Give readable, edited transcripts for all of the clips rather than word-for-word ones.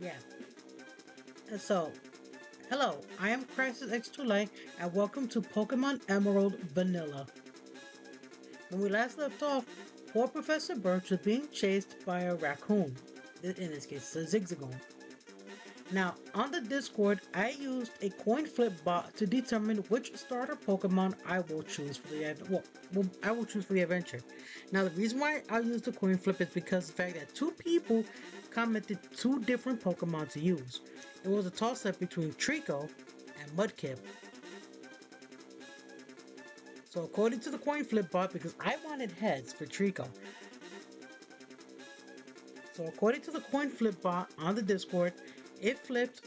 Yeah. So, hello, I am Crisis X2 Light, and welcome to Pokemon Emerald Vanilla. When we last left off, poor Professor Birch was being chased by a raccoon. In this case, a Zigzagoon. Now, on the Discord, I used a coin flip bot to determine which starter Pokemon I will choose for the I will choose for the adventure. Now, the reason why I used the coin flip is because the fact that two people commented two different Pokemon to use. It was a toss-up between Trico and Mudkip. So, according to the coin flip bot, because I wanted heads for Trico, so according to the coin flip bot on the Discord, it flipped.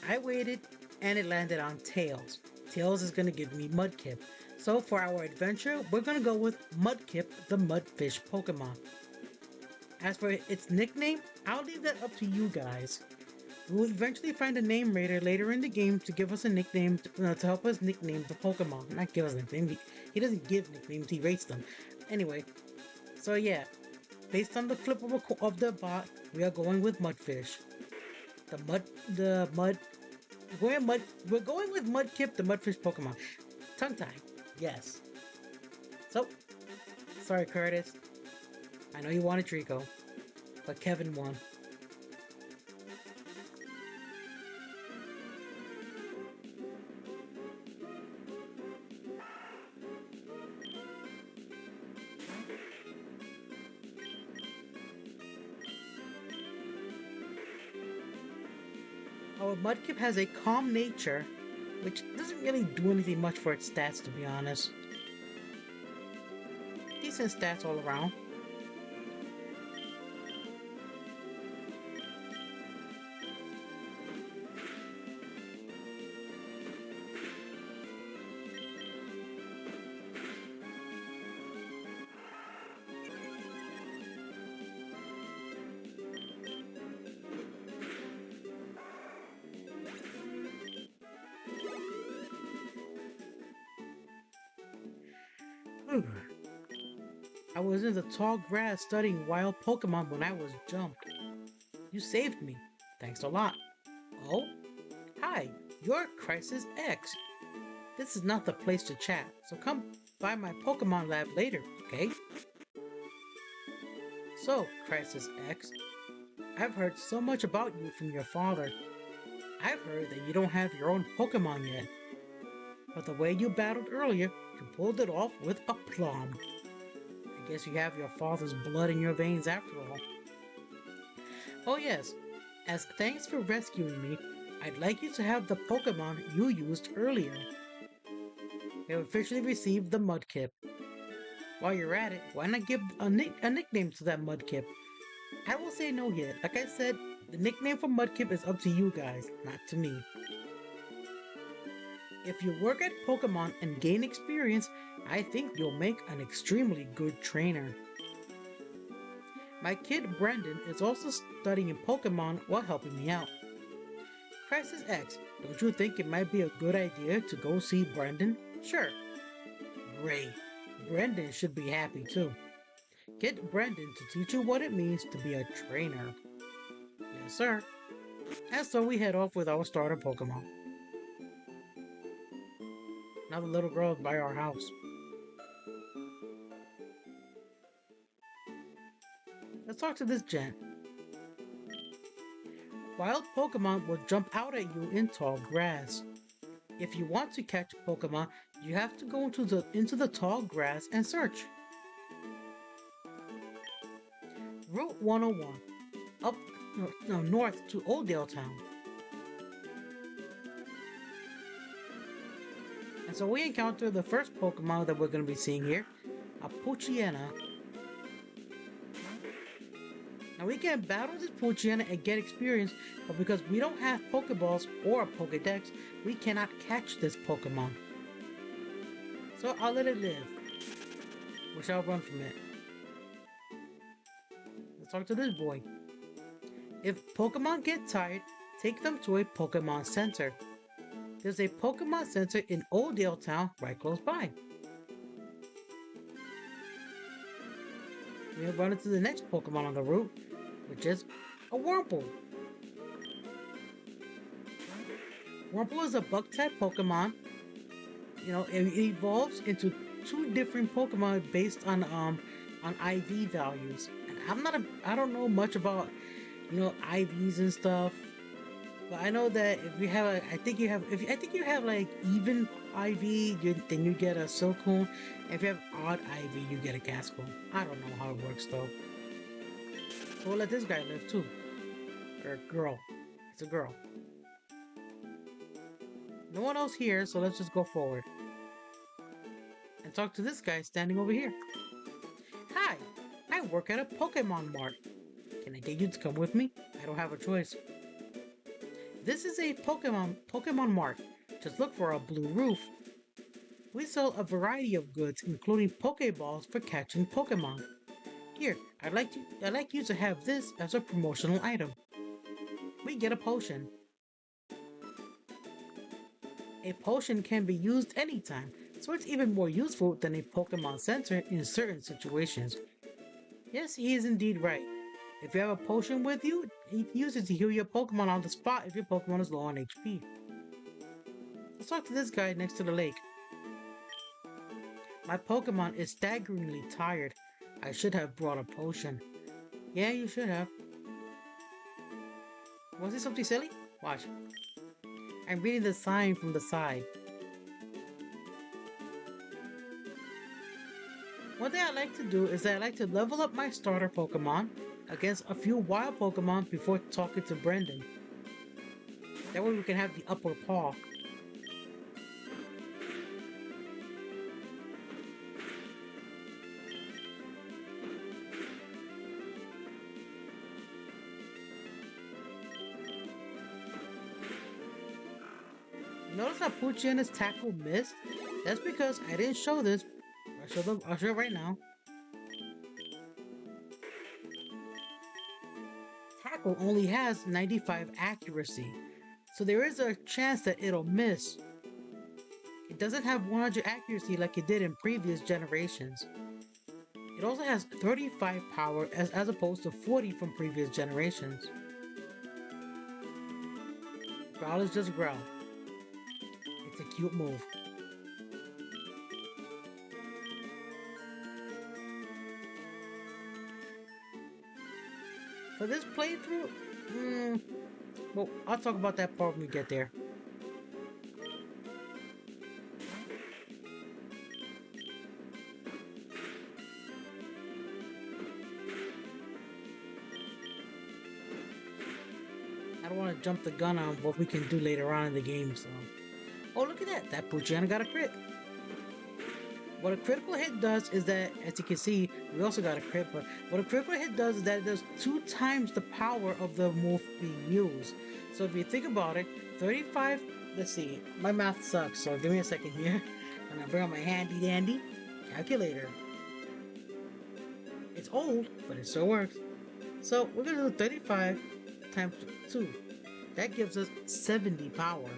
I waited and it landed on Tails. Tails is going to give me Mudkip. So for our adventure, we're going to go with Mudkip, the mudfish Pokemon. As for its nickname, I'll leave that up to you guys. We'll eventually find a name raider later in the game to give us a nickname to help us nickname the Pokemon. Not give us a nickname. He doesn't give nicknames, he rates them. Anyway, so yeah, based on the flip of the bot, we are going with Mudfish. The mud we're going with Mudkip, the mudfish Pokemon. Tongue tie. Yes. So, sorry, Curtis. I know you wanted Trico, but Kevin won. Our Mudkip has a calm nature, which doesn't really do anything much for its stats, to be honest. Decent stats all around. I was in the tall grass studying wild Pokemon when I was jumped. You saved me. Thanks a lot. Oh? Hi, you're Crisis X. This is not the place to chat, so come by my Pokemon lab later, okay? So, Crisis X, I've heard so much about you from your father. I've heard that you don't have your own Pokemon yet. But the way you battled earlier, you pulled it off with aplomb. I guess you have your father's blood in your veins after all. Oh yes, as thanks for rescuing me, I'd like you to have the Pokemon you used earlier. You have officially received the Mudkip. While you're at it, why not give a nickname to that Mudkip? I will say no yet. Like I said, the nickname for Mudkip is up to you guys, not to me. If you work at Pokemon and gain experience, I think you'll make an extremely good trainer. My kid Brendan is also studying Pokemon while helping me out. Crisis X, don't you think it might be a good idea to go see Brendan? Sure. Great. Brendan should be happy too. Get Brendan to teach you what it means to be a trainer. Yes, sir. And so we head off with our starter Pokemon. Now the little girl is by our house. Let's talk to this gent. Wild Pokemon will jump out at you in tall grass. If you want to catch Pokemon, you have to go into the tall grass and search. Route 101, up north to Oldale Town. And so we encounter the first Pokemon that we're going to be seeing here, a Poochyena. Now we can battle this Poochyena and get experience, but because we don't have Pokeballs or a Pokedex, we cannot catch this Pokemon. So I'll let it live. We shall run from it. Let's talk to this boy. If Pokemon get tired, take them to a Pokemon Center. There's a Pokemon Center in Oldale Town right close by. We have run into the next Pokemon on the route, which is a Wurmple. Wurmple is a bug-type Pokemon. It evolves into two different Pokemon based on IV values. And I don't know much about IVs and stuff, but I know that if you have I think you have like even IV, then you get a Silcoon. If you have odd IV, you get a Cascoon. I don't know how it works though. So we'll let this guy live too. Or girl. It's a girl. No one else here, so let's just go forward and talk to this guy standing over here. Hi, I work at a Pokemon Mart. Can I get you to come with me? I don't have a choice. This is a Pokemon Mart. Just look for a blue roof. We sell a variety of goods, including Pokeballs for catching Pokemon. Here, I'd like you to have this as a promotional item. We get a potion. A potion can be used anytime, so it's even more useful than a Pokemon Center in certain situations. Yes, he is indeed right. If you have a potion with you, you can use it to heal your Pokemon on the spot if your Pokemon is low on HP. Let's talk to this guy next to the lake. My Pokemon is staggeringly tired. I should have brought a potion. Yeah, you should have. Was it something silly? Watch. I'm reading the sign from the side. One thing I like to do is that I like to level up my starter Pokemon against a few wild Pokemon before talking to Brendan. That way we can have the upper paw. Notice how Poochyana's tackle missed? That's because I didn't show this. I'll show it right now. Tackle only has 95 accuracy, so there is a chance that it'll miss. It doesn't have 100 accuracy like it did in previous generations. It also has 35 power as opposed to 40 from previous generations. Growl is just growl. It's a cute move. For this playthrough, well, I'll talk about that part when we get there. I don't want to jump the gun on what we can do later on in the game, so... Oh, look at that! That Poochyana got a crit! What a critical hit does is that, as you can see, we also got a crit, but what a critical hit does is that it does 2 times the power of the move being used. So if you think about it, 35, let's see, my math sucks, so give me a second here. I'm gonna bring out my handy dandy calculator. It's old, but it still works. So we're gonna do 35 times 2. That gives us 70 power.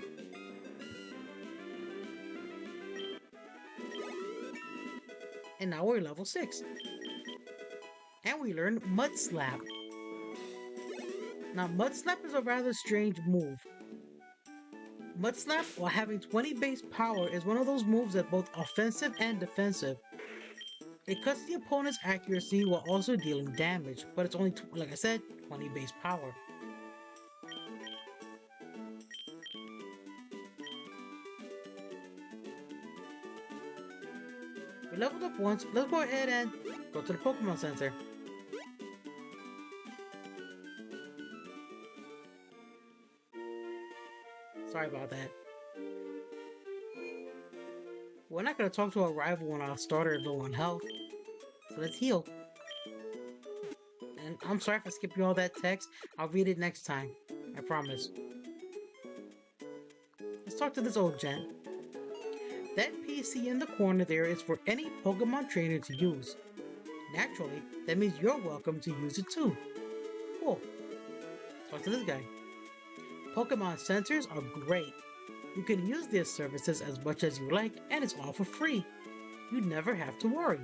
And now we're level 6. And we learned Mud Slap. Now, Mud Slap is a rather strange move. Mud Slap, while having 20 base power, is one of those moves that's both offensive and defensive. It cuts the opponent's accuracy while also dealing damage, but it's only, like I said, 20 base power. We leveled up once, let's go ahead and go to the Pokemon Center. Sorry about that. We're not going to talk to our rival when our starter is low on health. So let's heal. And I'm sorry if I skip you all that text. I'll read it next time. I promise. Let's talk to this old gent. That PC in the corner there is for any Pokemon trainer to use. Naturally, that means you're welcome to use it too. Cool. Talk to this guy. Pokemon centers are great. You can use their services as much as you like, and it's all for free. You never have to worry.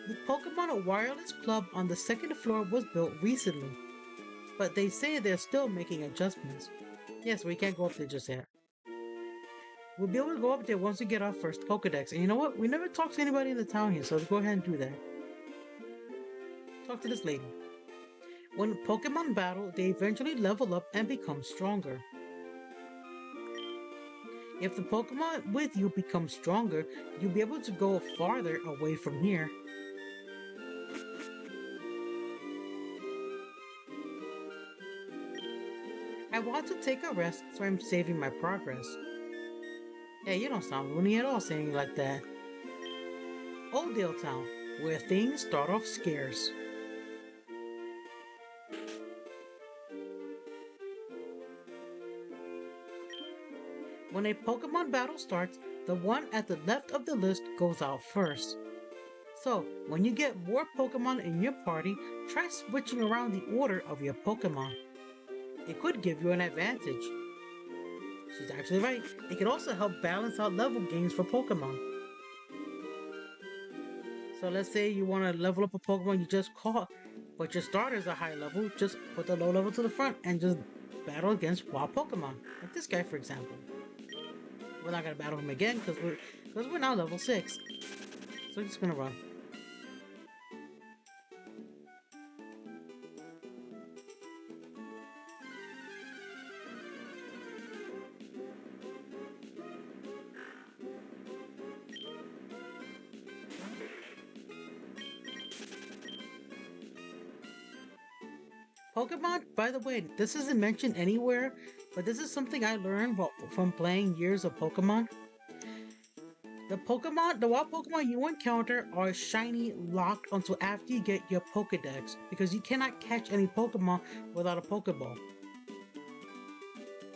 The Pokemon Wireless Club on the second floor was built recently. but they say they're still making adjustments. Yes, we can't go up there just yet. We'll be able to go up there once we get our first Pokedex. And you know what? We never talked to anybody in the town here, so let's go ahead and do that. Talk to this lady. When Pokemon battle, they eventually level up and become stronger. If the Pokemon with you becomes stronger, you'll be able to go farther away from here. I want to take a rest, so I'm saving my progress. Yeah, you don't sound loony at all saying it like that. Oakdale Town, where things start off scarce. When a Pokemon battle starts, the one at the left of the list goes out first. So, when you get more Pokemon in your party, try switching around the order of your Pokemon. It could give you an advantage. She's actually right. It can also help balance out level gains for Pokemon. So let's say you want to level up a Pokemon you just caught, but your starters are high level, just put the low level to the front and just battle against wild Pokemon. Like this guy, for example. We're not gonna battle him again because we're now level 6. So we're just gonna run. Pokemon, by the way, this isn't mentioned anywhere, but this is something I learned from playing years of Pokemon. The wild Pokemon you encounter are shiny locked until after you get your Pokedex, because you cannot catch any Pokemon without a Pokeball.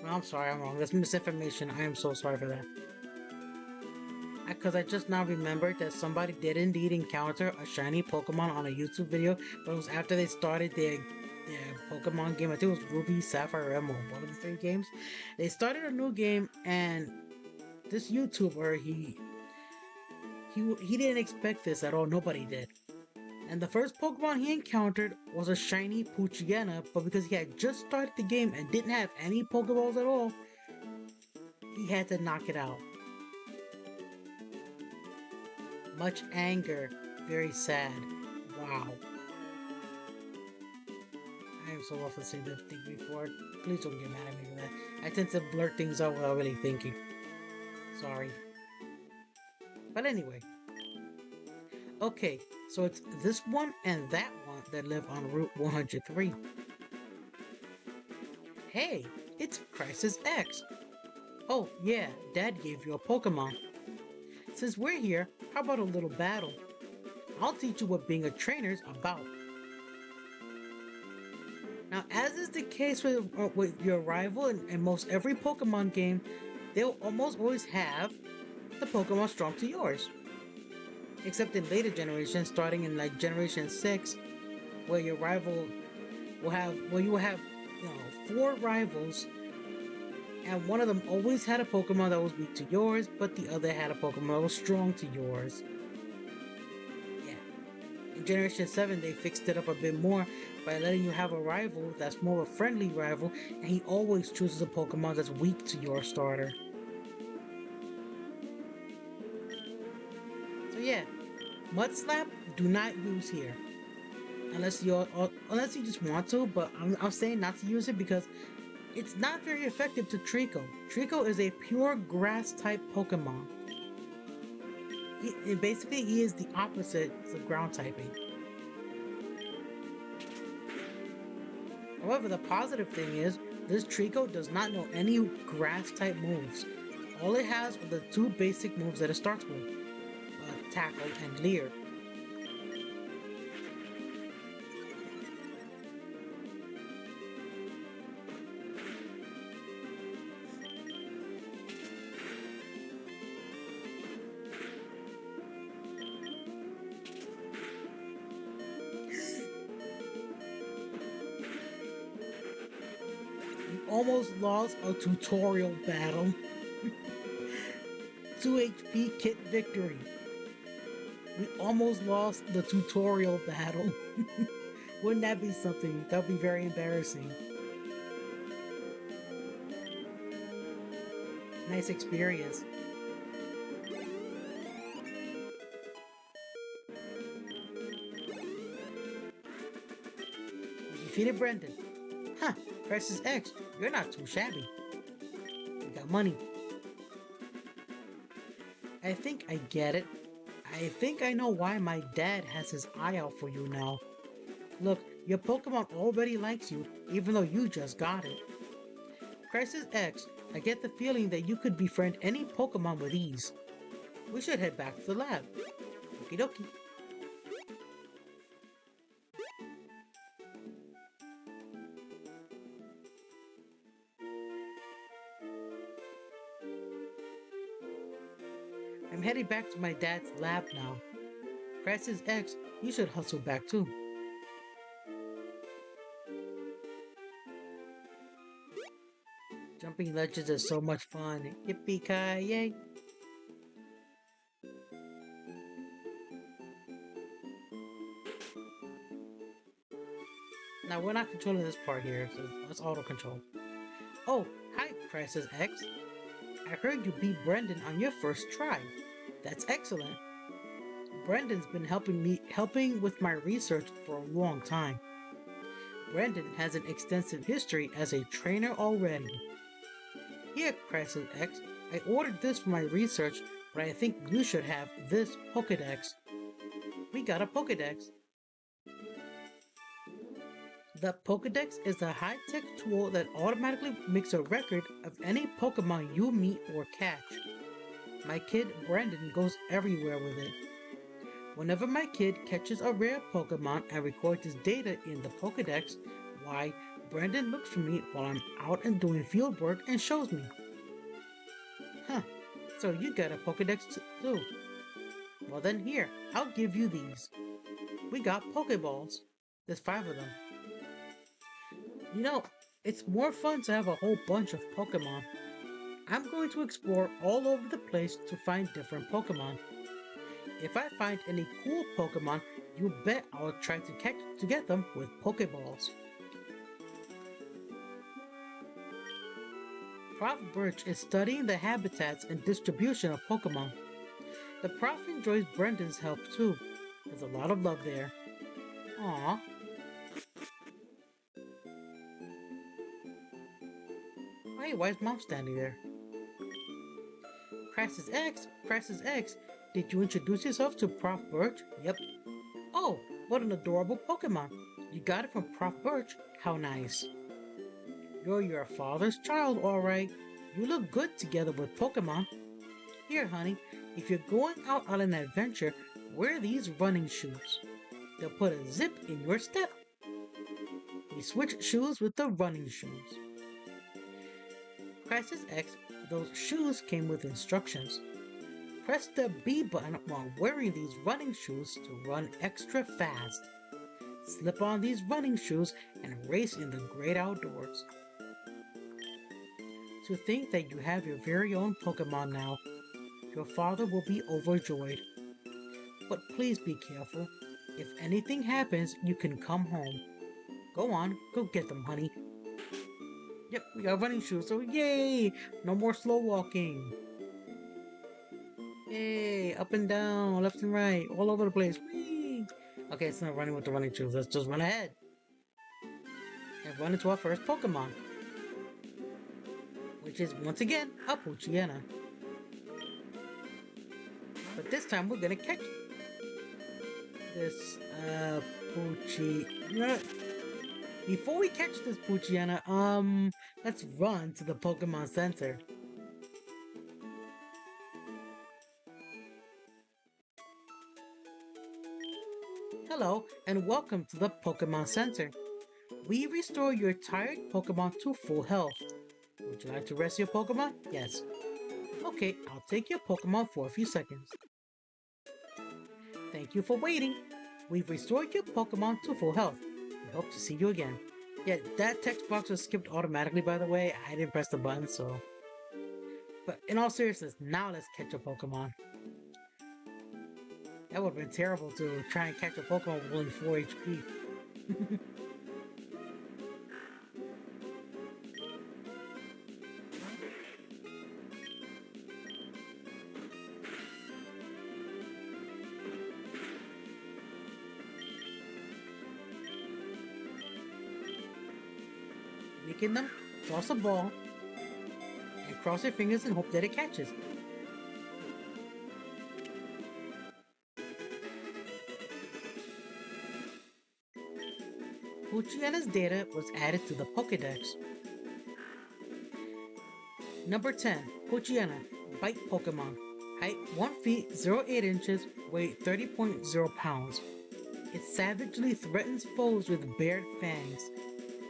No, I'm sorry, I'm wrong. That's misinformation. I am so sorry for that. Because I just now remembered that somebody did indeed encounter a shiny Pokemon on a YouTube video, but it was after they started their Pokemon game. I think it was Ruby, Sapphire, Emerald, one of the 3 games. They started a new game, and this YouTuber he didn't expect this at all. Nobody did. And the first Pokemon he encountered was a shiny Poochyena, but because he had just started the game and didn't have any Pokeballs at all, he had to knock it out. Much anger, very sad. Wow. I am so often saying that thing before. Please don't get mad at me for that. I tend to blurt things out without really thinking. Sorry. But anyway. Okay, so it's this one and that one that live on Route 103. Hey, it's Crisis X. Oh, yeah, Dad gave you a Pokemon. Since we're here, how about a little battle? I'll teach you what being a trainer's about. Now, as is the case with your rival in most every Pokemon game, they'll almost always have the Pokemon strong to yours. Except in later generations, starting in like Generation 6, where your rival you will have, 4 rivals, and one of them always had a Pokemon that was weak to yours, but the other had a Pokemon that was strong to yours. Yeah. In Generation 7, they fixed it up a bit more by letting you have a rival that's more of a friendly rival, and he always chooses a Pokemon that's weak to your starter. So yeah, Mud Slap, do not use here. Unless you just want to, but I'm saying not to use it because it's not very effective to Trico. Trico is a pure grass type Pokemon. Basically, he is the opposite of ground typing. However, the positive thing is, this Trico does not know any grass type moves. All it has are the 2 basic moves that it starts with, Tackle and Leer. Almost lost a tutorial battle. 2 HP kit victory. We almost lost the tutorial battle. Wouldn't that be something? That would be very embarrassing. Nice experience. You defeated Brendan. Huh, Crisis X, you're not too shabby. You got money. I think I get it. I think I know why my dad has his eye out for you now. Look, your Pokemon already likes you, even though you just got it. Crisis X, I get the feeling that you could befriend any Pokemon with ease. We should head back to the lab. Okie dokie. I'm heading back to my dad's lab now. Crisis X, you should hustle back too. Jumping ledges is so much fun. Yippee-ki-yay! Now we're not controlling this part here, so let's auto control. Oh, hi, Crisis X. I heard you beat Brendan on your first try. That's excellent. Brendan's been helping with my research for a long time. Brendan has an extensive history as a trainer already. Here, Crisis X, I ordered this for my research, but I think you should have this Pokedex. We got a Pokedex. The Pokedex is a high-tech tool that automatically makes a record of any Pokemon you meet or catch. My kid Brandon goes everywhere with it. Whenever my kid catches a rare Pokemon and records his data in the Pokedex, why, Brandon looks for me while I'm out and doing field work and shows me. Huh, so you got a Pokedex too. Well then here, I'll give you these. We got Pokeballs. There's 5 of them. You know, it's more fun to have a whole bunch of Pokemon. I'm going to explore all over the place to find different Pokemon. If I find any cool Pokemon, you bet I'll try to get them with Pokeballs. Prof. Birch is studying the habitats and distribution of Pokemon. The Prof enjoys Brendan's help too. There's a lot of love there. Aww. Hey, why is Mom standing there? Crisis X, did you introduce yourself to Prof. Birch? Yep. Oh, what an adorable Pokemon. You got it from Prof. Birch. How nice. You're your father's child, alright. You look good together with Pokemon. Here, honey, if you're going out on an adventure, wear these running shoes. They'll put a zip in your step. We switch shoes with the running shoes. Crisis X, those shoes came with instructions. Press the B button while wearing these running shoes to run extra fast. Slip on these running shoes and race in the great outdoors. To think that you have your very own Pokemon now. Your father will be overjoyed. But please be careful. If anything happens, you can come home. Go on, go get them, honey. Yep, we got running shoes, so yay! No more slow walking. Yay, up and down, left and right, all over the place. Whee! Okay, it's not running with the running shoes. Let's just run ahead. And run into our first Pokemon. Which is, once again, a Poochyena. But this time we're gonna catch this, Poochyena. Before we catch this Poochyena, let's run to the Pokemon Center. Hello, and welcome to the Pokemon Center. We restore your tired Pokemon to full health. Would you like to rest your Pokemon? Yes. Okay, I'll take your Pokemon for a few seconds. Thank you for waiting. We've restored your Pokemon to full health. We hope to see you again. Yeah, that text box was skipped automatically, by the way. I didn't press the button, so... But in all seriousness, now let's catch a Pokemon. That would have been terrible to try and catch a Pokemon with only 4 HP. Making them toss a ball and cross your fingers and hope that it catches. Poochyana's data was added to the Pokédex. Number 10. Poochyena, Bite Pokemon. Height 1 feet 08 inches, weight 30.0 pounds. It savagely threatens foes with bared fangs.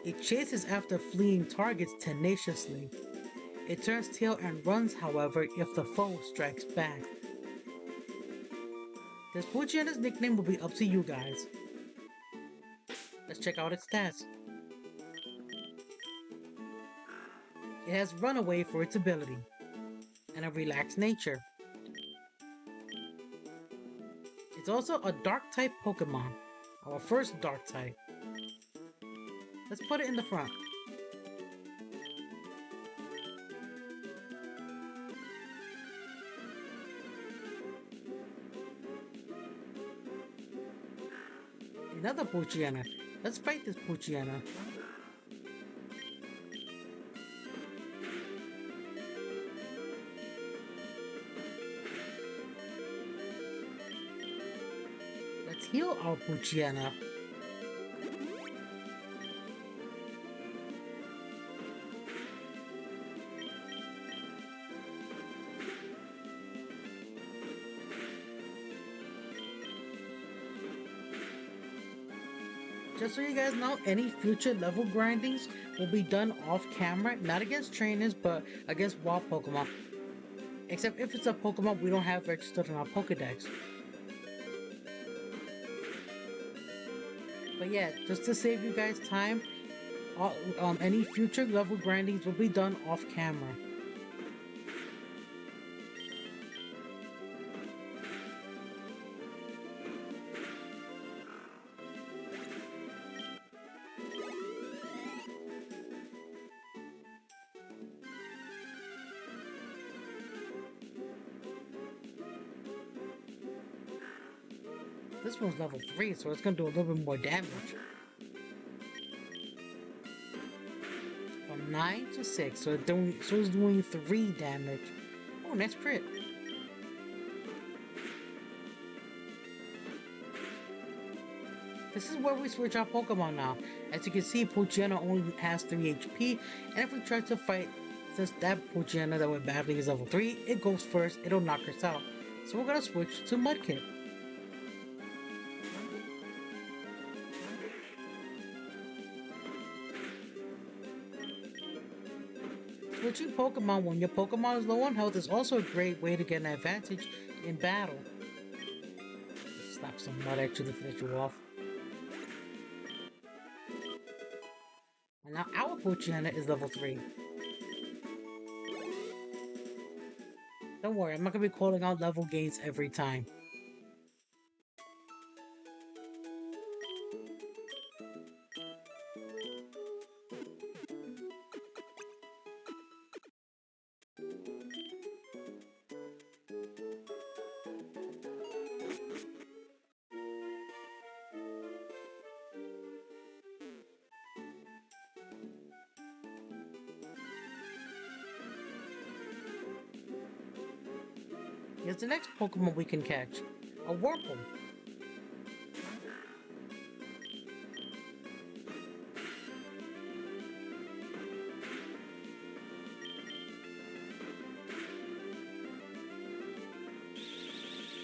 It chases after fleeing targets tenaciously. It turns tail and runs, however, if the foe strikes back. This Poochyena's nickname will be up to you guys. Let's check out its stats. It has Runaway for its ability, and a relaxed nature. It's also a Dark-type Pokemon, our first Dark-type. Let's put it in the front. Another Poochyena. Let's fight this Poochyena. Let's heal our Poochyena. Just so you guys know, any future level grindings will be done off camera, not against trainers, but against wild Pokemon. Except if it's a Pokemon we don't have registered in our Pokedex. But yeah, just to save you guys time, any future level grindings will be done off camera. This one's level 3, so it's gonna do a little bit more damage. From 9 to 6, so it's doing 3 damage. Oh, nice crit. This is where we switch our Pokemon now. As you can see, Poochyena only has 3 HP, and if we try to fight, since that Poochyena that we're battling is level 3, it goes first, it'll knock us out. So we're gonna switch to Mudkip. Switching Pokemon when your Pokemon is low on health is also a great way to get an advantage in battle. Slap some mud at you to finish you off. And now our Poochyena is level 3. Don't worry, I'm not gonna be calling out level gains every time. Here's the next Pokemon we can catch. A Wurmple.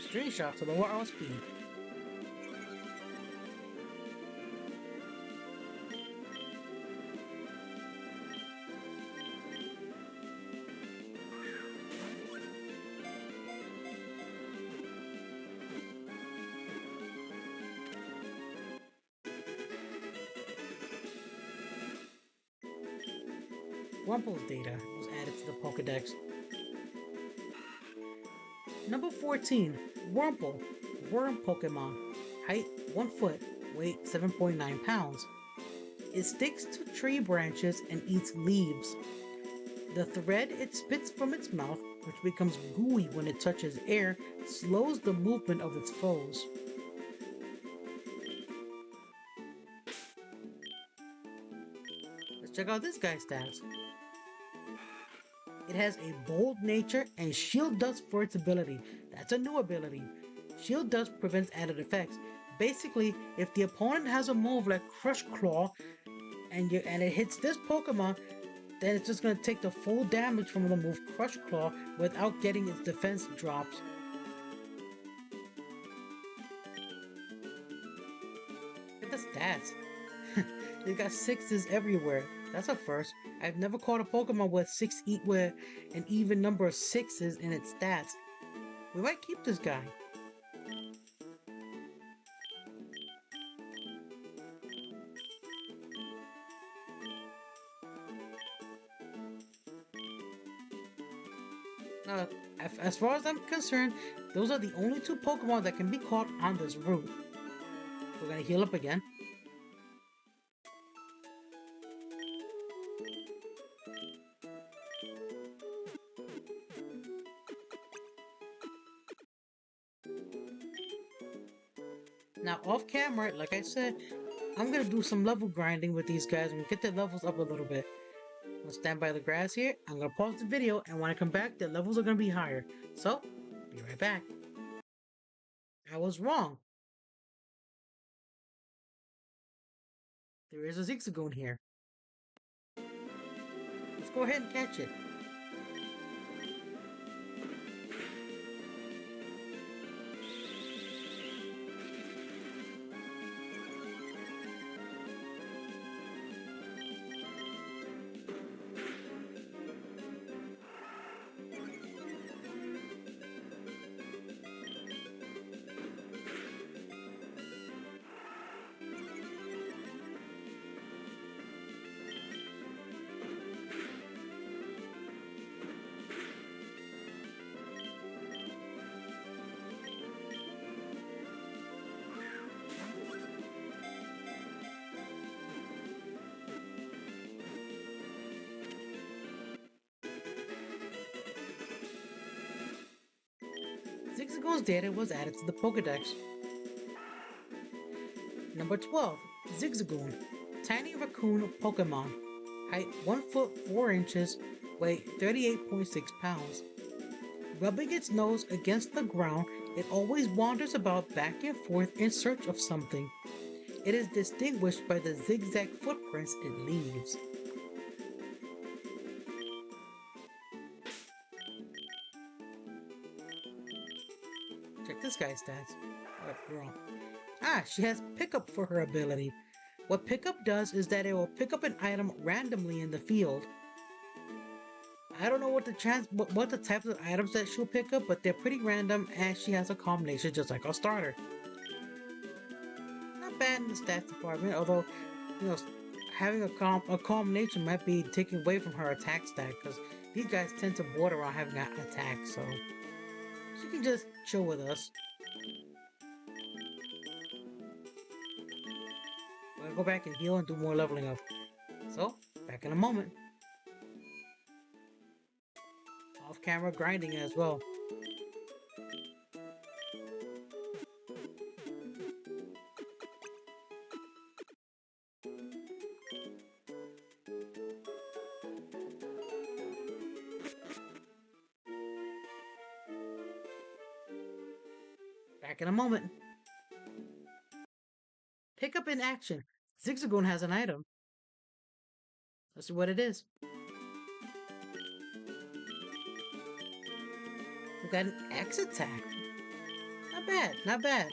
String Shot to lower our speed. Wurmple's data was added to the Pokedex. Number 14, Wurmple, Worm Pokemon. Height 1 foot, weight 7.9 pounds. It sticks to tree branches and eats leaves. The thread it spits from its mouth, which becomes gooey when it touches air, slows the movement of its foes. Let's check out this guy's stats. It has a bold nature and shield dust for its ability. That's a new ability. Shield dust prevents added effects. Basically, if the opponent has a move like Crush Claw and it hits this Pokemon, then it's just gonna take the full damage from the move Crush Claw without getting its defense dropped. Look at the stats. They got sixes everywhere. That's a first. I've never caught a Pokemon with with an even number of sixes in its stats. We might keep this guy. Uh, as far as I'm concerned, those are the only two Pokemon that can be caught on this route. We're gonna heal up again. Now, off camera, like I said, I'm gonna do some level grinding with these guys and get their levels up a little bit. I'm gonna stand by the grass here. I'm gonna pause the video, and when I come back, their levels are gonna be higher. So, be right back. I was wrong. There is a Zigzagoon here. Let's go ahead and catch it. Zigzagoon's data was added to the Pokedex. Number 12, Zigzagoon, tiny raccoon Pokemon. Height 1 foot 4 inches, weight 38.6 pounds. Rubbing its nose against the ground, it always wanders about back and forth in search of something. It is distinguished by the zigzag footprints it leaves. Check this guy's stats. Wrong. Ah, she has pickup for her ability. What pickup does is that it will pick up an item randomly in the field. I don't know what the types of items that she'll pick up, but they're pretty random, and she has a combination just like our starter. Not bad in the stats department, although you know having a combination might be taken away from her attack stat because these guys tend to border on having an attack, so she can just chill with us. We're gonna go back and heal and do more leveling up. So, back in a moment. Off camera grinding as well. Back in a moment. Pick up in action. Zigzagoon has an item. Let's see what it is. We got an X attack. Not bad, not bad.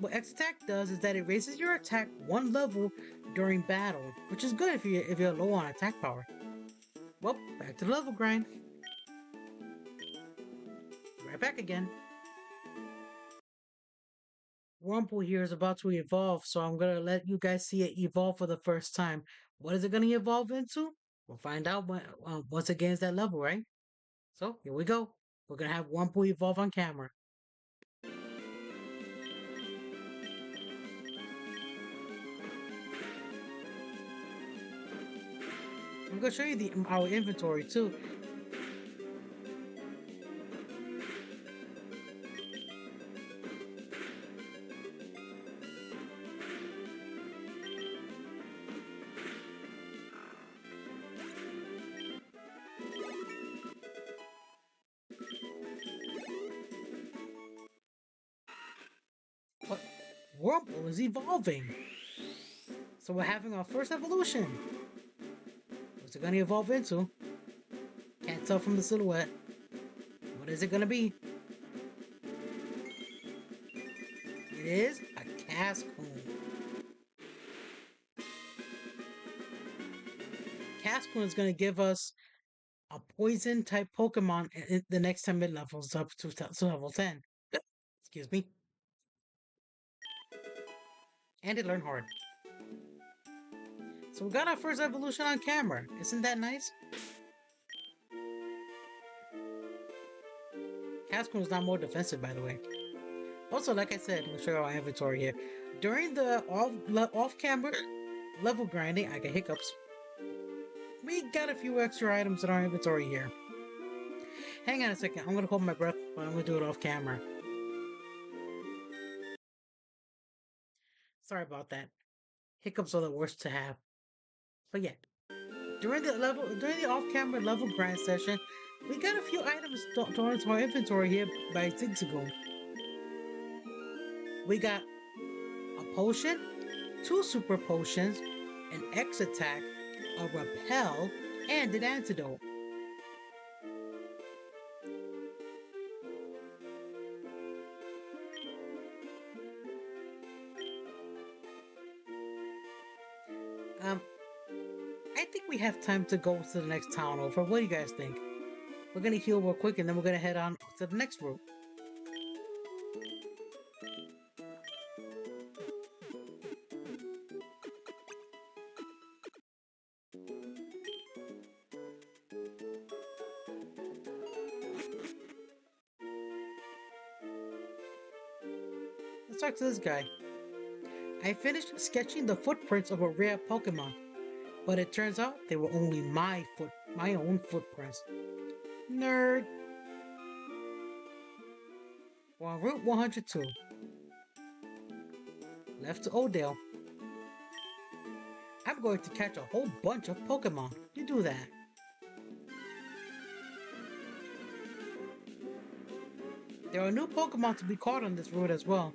What X attack does is that it raises your attack one level during battle, which is good if you're low on attack power. Well, back to the level grind. Right back again. Wurmple here is about to evolve, so I'm gonna let you guys see it evolve for the first time. What is it gonna evolve into? We'll find out once it gains that level, right? So here we go. We're gonna have Wurmple evolve on camera. gonna show you our inventory too. But Wurmple is evolving. So we're having our first evolution. What's it gonna evolve into? Can't tell from the silhouette. What is it gonna be? It is a Cascoon. Cascoon is gonna give us a poison type Pokemon in the next 10 mid levels up to level 10. Excuse me. And it learned hard. So we got our first evolution on camera. Isn't that nice? Cascoon is not more defensive, by the way. Also, like I said, we'll show you our inventory here. During the off-camera level grinding, I get hiccups. We got a few extra items in our inventory here. Hang on a second. I'm gonna hold my breath, but I'm gonna do it off camera. Sorry about that. Hiccups are the worst to have. But yeah, during the off-camera level grind session, we got a few items thrown into our inventory here by Zigzagoon. We got a potion, 2 super potions, an X attack, a repel, and an antidote. I think we have time to go to the next town over. What do you guys think? We're gonna heal real quick and then we're gonna head on to the next route. Let's talk to this guy. I finished sketching the footprints of a rare Pokemon, but it turns out they were only my own footprints. Nerd. We're on Route 102. Left to Odell. I'm going to catch a whole bunch of Pokemon. You do that. There are new Pokemon to be caught on this route as well.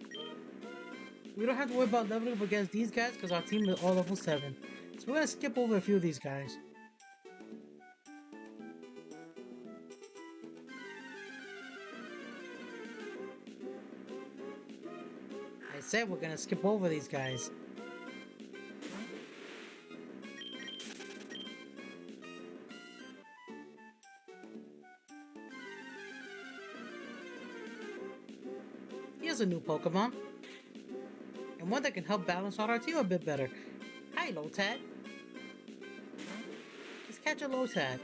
We don't have to worry about leveling up against these guys because our team is all level 7. So we're gonna skip over a few of these guys. I said we're gonna skip over these guys. Here's a new Pokemon. And one that can help balance out our team a bit better. Hi, Lotad. Let's catch a Lotad.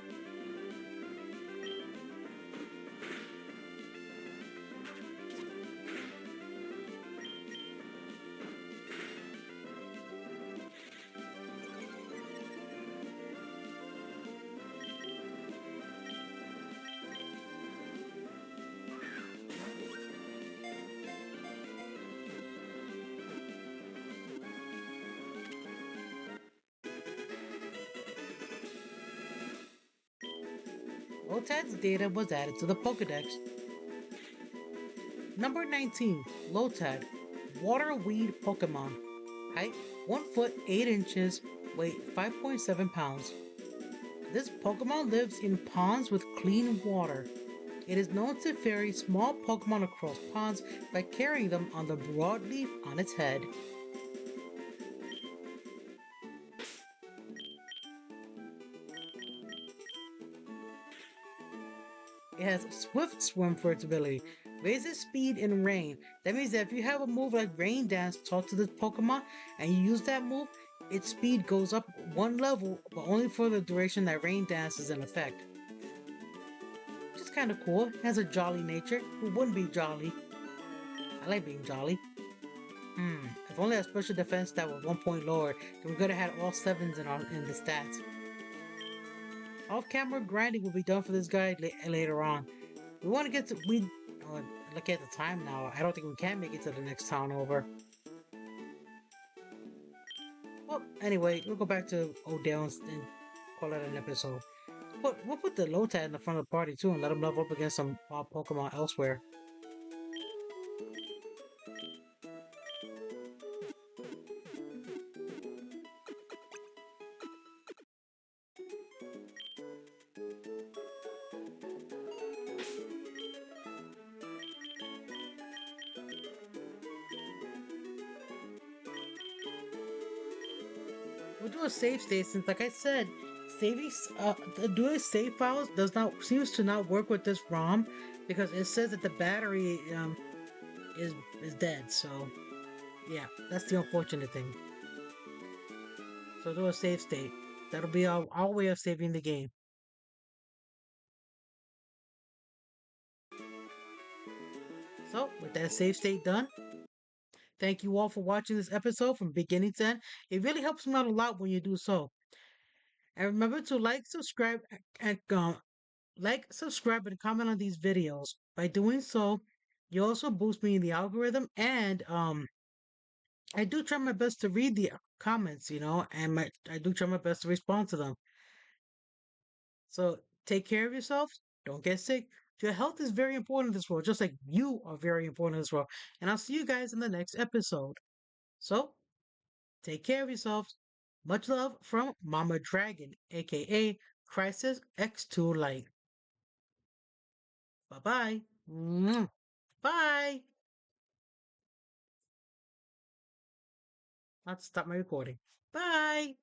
Lotad's data was added to the Pokedex. Number 19, Lotad, Waterweed Pokemon. Height 1 foot 8 inches, weight 5.7 pounds. This Pokemon lives in ponds with clean water. It is known to ferry small Pokemon across ponds by carrying them on the broadleaf on its head. It has Swift Swim for its ability. Raises speed in rain. That means that if you have a move like Rain Dance, talk to this Pokemon, and you use that move, its speed goes up 1 level, but only for the duration that Rain Dance is in effect. Which is kind of cool. It has a jolly nature. Who wouldn't be jolly? I like being jolly. If only a special defense that was 1 point lower, then we could have had all 7s in the stats. Off-camera grinding will be done for this guy later on. We want to get to we. Uh, Look at the time now. I don't think we can make it to the next town over. Well, anyway, we'll go back to Odell and call it an episode. But we'll put the Lotad in the front of the party too and let him level up against some Pokemon elsewhere. We'll do a save state since, like I said, doing save files does not seems to not work with this ROM because it says that the battery is is dead. So yeah, that's the unfortunate thing. So do a save state. That'll be our way of saving the game. So with that save state done, thank you all for watching this episode from beginning to end. It really helps me out a lot when you do so. And remember to subscribe, and comment on these videos. By doing so, you also boost me in the algorithm, and I do try my best to read the comments, and I do try my best to respond to them. So take care of yourselves. Don't get sick. Your health is very important in this world, just like you are very important in this world. And I'll see you guys in the next episode. So take care of yourselves. Much love from Mama Dragon, aka Crisis X2 Light. Bye bye. Bye. I'll stop my recording. Bye.